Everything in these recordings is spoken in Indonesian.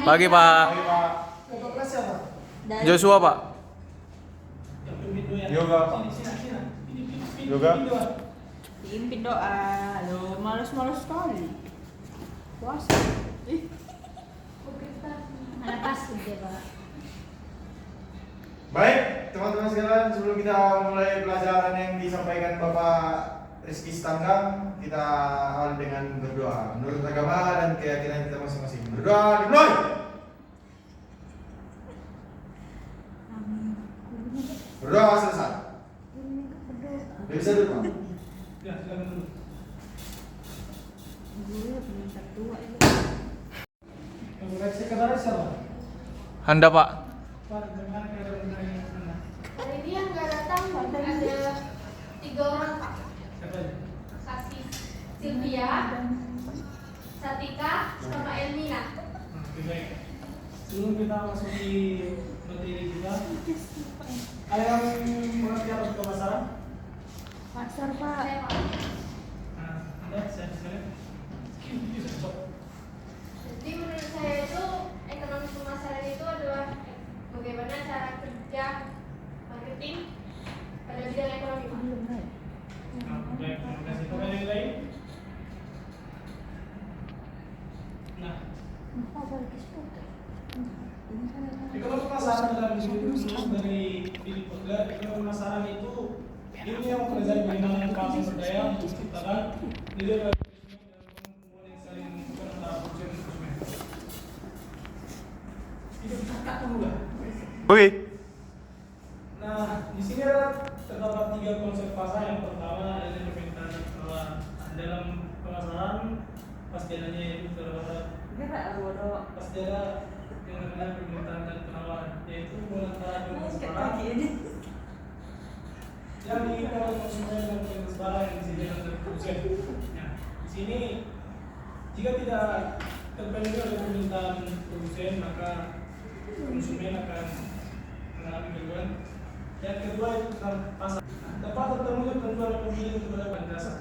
Pagi Pak. Ketua kelas siapa? Joshua Pak. Yoga. Yoga. Pimpin doa. Lo malas-malas sekali. Puasa. Mana pas gitu Pak. Baik, teman-teman sekalian, sebelum kita mulai pelajaran yang disampaikan Bapak Rizky Stanggang, kita awali dengan berdoa menurut agama dan keyakinan kita masing-masing. Berdoa dimulai. Berdoa selesai. Bisa dulu Pak. Ya, silakan dulu. Yang sekretaris siapa? Anda Pak. Pak, bagaimana keadaan Anda? Hari ini yang nggak datang ada 3 orang Pak. Siapa aja? Kasih Sylvia, Satika, sama Elmina. Oke, baik. Sebelum kita masuk di materi kita, ada yang mengerti apa itu pemasaran? Pasar Pak. Saya Pak. Nah, Anda saya sekalian. Jadi menurut saya itu ekonomi pemasaran itu adalah bagaimana cara kerja marketing pada bidang ekonomi Pak. Nah, baik, terima kasih. Pertanyaan yang lain? Nah, ekonomi pemasaran dalam definisi dari Philip Kotler, ekonomi pemasaran itu ilmu yang mempelajari bagaimana keuangan berdaya untuk menciptakan nilai value dalam hubungan yang saling menentukan antara produsen dan konsumen. Itu kakak dulu lah. Oke. Nah, di sini terdapat 3 konsep pasar. Yang pertama adalah permintaan dan penawaran. Dalam pemasaran pasti adanya yaitu terdapat pasti ada yang namanya permintaan dan penawaran, yaitu antara barang yang diinginkan oleh konsumen dan kualitas barang yang disediakan oleh produsen. Nah, di sini jika tidak terpenuhi oleh permintaan produsen, maka konsumen akan mengalami gangguan. Yang kedua itu tentang pasar. Dapat terpenuhi ketentuan pemilik untuk mendapatkan dasar.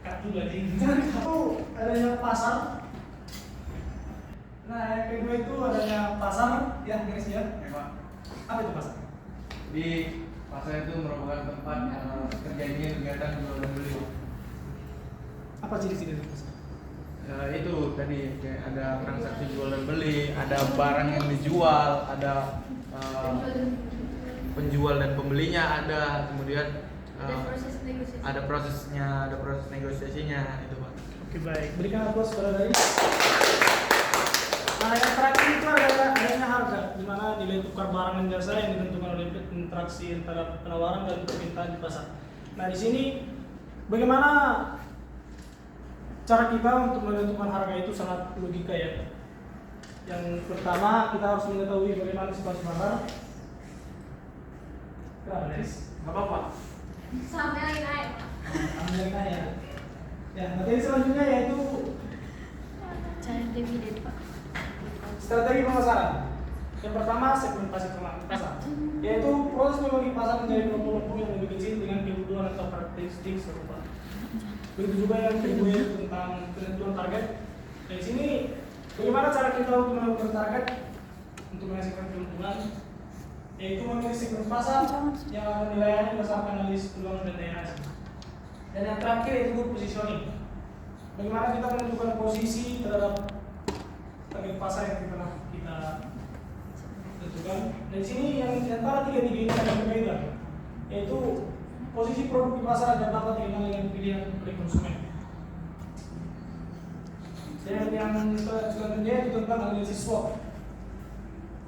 Kartu lagi. Itu adanya pasar. Nah, yang kedua itu adanya pasar, ya guys ya. Pak. Apa itu pasar? Di pasar itu merupakan tempat terjadinya kegiatan jual dan beli. Apa ciri-ciri dari pasar? Itu tadi kayak ada transaksi jual dan beli, ada barang yang dijual, ada penjual dan pembelinya, ada kemudian Ada proses negosiasi. ada prosesnya, ada proses negosiasinya itu Pak. Oke, baik. Berikan aplaus kepada dari. Nah, yang terakhir itu adalah adanya harga, di mana nilai tukar barang dan jasa yang ditentukan oleh interaksi antara penawaran dan permintaan di pasar. Nah, di sini bagaimana cara kita untuk menentukan harga itu sangat logika ya. Yang pertama kita harus mengetahui bagaimana situasi pasar. Nggak apa-apa. Sampai naik. Amerika ya. Ya, materi selanjutnya yaitu Cara dividen Pak. strategi pemasaran. Yang pertama segmentasi pasar, yaitu proses membagi pasar menjadi kelompok-kelompok yang lebih kecil dengan kebutuhan atau karakteristik serupa. Begitu juga yang kedua tentang penentuan target. Dari sini bagaimana cara kita untuk menentukan target untuk menghasilkan keuntungan, yaitu memilih segmen pasar yang akan menilainya berdasarkan analisis peluang dan daya hasil. Dan yang terakhir yaitu positioning. Bagaimana kita menentukan posisi terhadap target pasar yang kita tentukan. Dan di sini yang antara tiga-tiga ini ada berbeda, yaitu posisi produk di pasar dan dapat dikenal dengan pilihan oleh konsumen. Dan yang selanjutnya itu tentang analisis SWOT.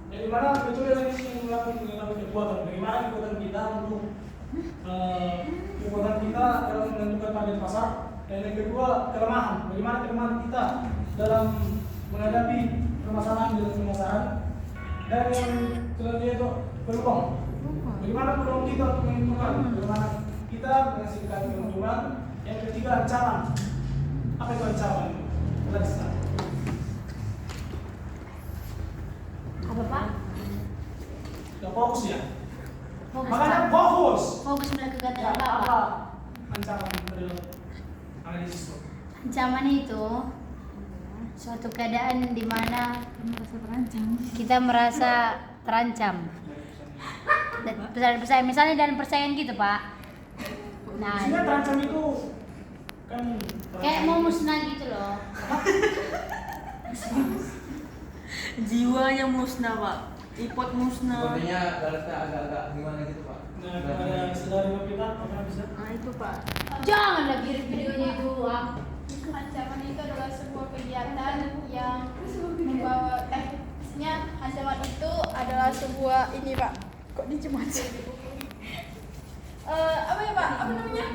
Dari mana betul yang mengetahui kekuatan, bagaimana kekuatan kita untuk kekuatan kita dalam menentukan target pasar. Dan yang kedua kelemahan, bagaimana kelemahan kita dalam menghadapi permasalahan dalam pemasaran. Dan yang selanjutnya itu peluang, bagaimana peluang kita untuk menentukan, bagaimana kita menghasilkan keuntungan. Yang ketiga ancaman, apa itu ancaman? Kita bisa. Apa Pak? Gak fokus ya. Fokus, Makanya Pak. fokus. Fokus pada Ya, kegiatan apa apa Pak? ancaman dari analisis itu? Ancaman itu suatu keadaan di mana kita merasa terancam. Persaingan misalnya dalam persaingan gitu, Pak. Nah, Maksudnya terancam itu kan kayak mau musnah gitu loh. Jiwanya musnah, Pak. Ipot musnah. Sepertinya Galata agak-agak gimana gitu Pak. nah kepada saudari kita apakah bisa? Nah, itu, Pak. Janganlah kirim videonya itu. Ancaman itu adalah sebuah kegiatan yang membawa maksudnya ancaman itu adalah sebuah ini Pak. Kok dicemasin? Apa ya Pak? Apa namanya?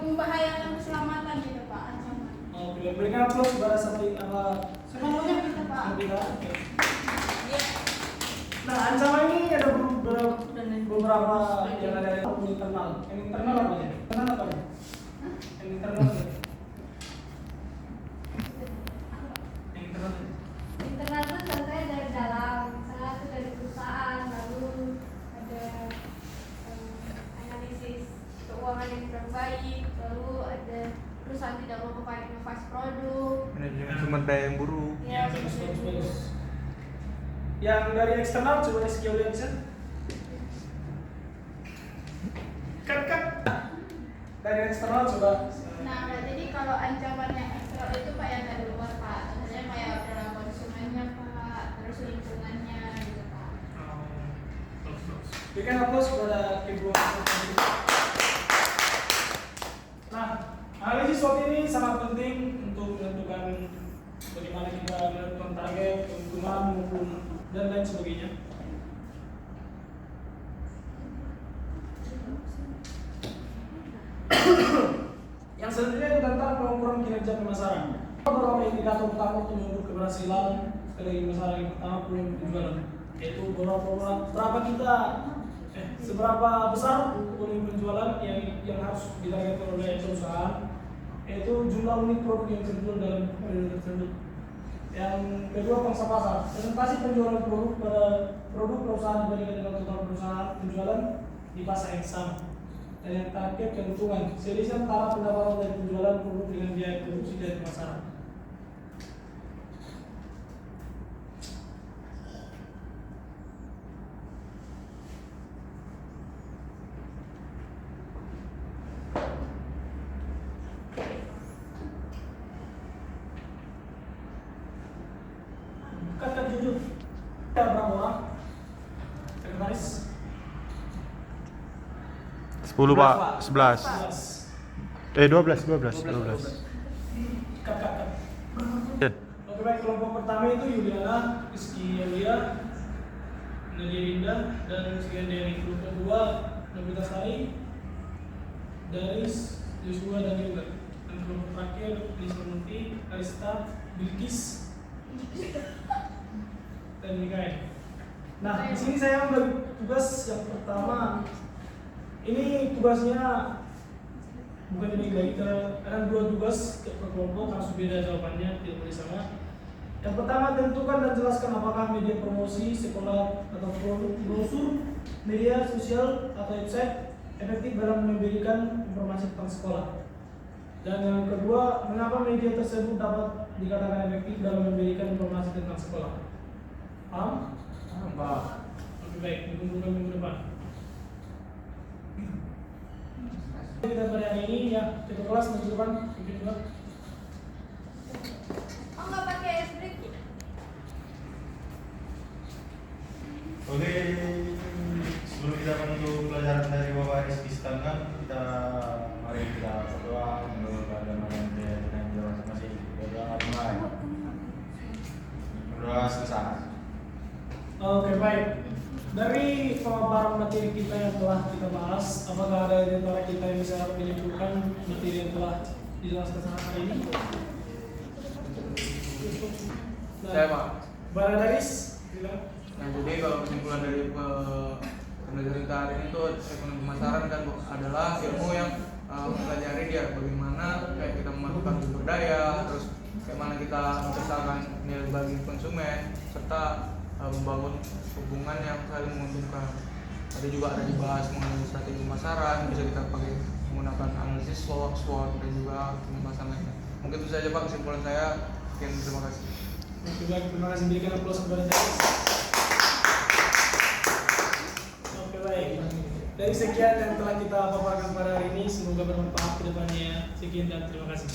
Membahayakan keselamatan gitu Pak ancaman. Oh, berikan aplaus kepada Sabri apa? Siapa namanya? Kita, Pak. Sabri. Nah, ancaman ini ada beberapa yang ada yang internal. Yang internal apa ya? Internal apa ya? Yang internal apa ya? Yang internal apa ya? Internal itu contohnya dari dalam, misalnya itu dari perusahaan, lalu ada analisis keuangan yang kurang baik, lalu ada perusahaan tidak melakukan inovasi produk. Manajemen sumber daya yang buruk. Ya, Bagus. Yang dari eksternal coba SQ lihat bisa. Cut. Dari eksternal coba. Nah, jadi kalau ancaman yang eksternal itu Pak yang dari luar Pak, contohnya kayak dalam konsumennya Pak, terus lingkungannya gitu Pak. Berikan aplaus kepada kedua. Nah, analisis SWOT ini sangat penting untuk menentukan bagaimana kita menentukan target, keuntungan maupun dan lain sebagainya. Yang selanjutnya itu tentang pengukuran kinerja pemasaran. Beberapa indikator utama untuk mengukur keberhasilan sekali pemasaran yang pertama penjualan, yaitu seberapa besar volume penjualan yang harus ditargetkan oleh perusahaan, yaitu jumlah unit produk yang terjual dalam periode tersebut. Yang kedua, pangsa pasar, presentasi penjualan produk pada produk perusahaan dibandingkan dengan total perusahaan penjualan di pasar yang sama. Dan yang terakhir, keuntungan, selisih antara pendapatan dari penjualan produk dengan biaya produksi dari pemasaran. Katakan jujur, ada berapa orang? Sekretaris? 10 Pak, 11. 11. 12. Kat. Ya. Oke baik, kelompok pertama itu Yuliana, Rizky Yulia, Nadia Indah, dan Rizky Andriani. Kelompok kedua Nobita Sari, Daris, Joshua, dan Yoga. Dan kelompok terakhir Lisa Munti, Arista, Bilkis, dan Mikael. Nah, di sini saya membagi tugas yang pertama. Ini tugasnya bukan dibagi ada 2 tugas per kelompok, harus beda jawabannya, tidak boleh sama. Yang pertama, tentukan dan jelaskan apakah media promosi sekolah atau brosur, media sosial atau website efektif dalam memberikan informasi tentang sekolah. Dan yang kedua, mengapa media tersebut dapat dikatakan efektif dalam memberikan informasi tentang sekolah. Paham? Pak. Oke baik, ditunggu minggu depan. Kita pada hari ini ya, kita kelas minggu depan, mungkin juga. Oh nggak pakai es break? Oke, sebelum kita menutup pelajaran dari Bapak Rizky Stanggang, mari kita berdoa menurut agama dan keyakinan kita masing-masing. Berdoa dimulai. Berdoa selesai. Oke baik. Dari pemaparan materi kita yang telah kita bahas, apakah ada di antara kita yang bisa menyimpulkan materi yang telah dijelaskan hari ini? Saya Pak. Baradaris, bilang. Nah, jadi kalau kesimpulan dari pembelajaran kita hari ini tuh ekonomi pemasaran kan adalah ilmu yang mempelajari dia bagaimana kayak kita memasukkan sumber daya, terus bagaimana kita membesarkan nilai bagi konsumen, serta membangun hubungan yang saling menguntungkan. Tadi juga ada dibahas mengenai strategi pemasaran, bisa kita pakai menggunakan analisis SWOT dan juga pembahasan lainnya. Mungkin itu saja Pak kesimpulan saya. Sekian, terima kasih. Oke, baik, terima kasih, berikan aplaus kepada saya. Oke, baik. Dari sekian yang telah kita paparkan pada hari ini, semoga bermanfaat ke depannya. Sekian dan terima kasih.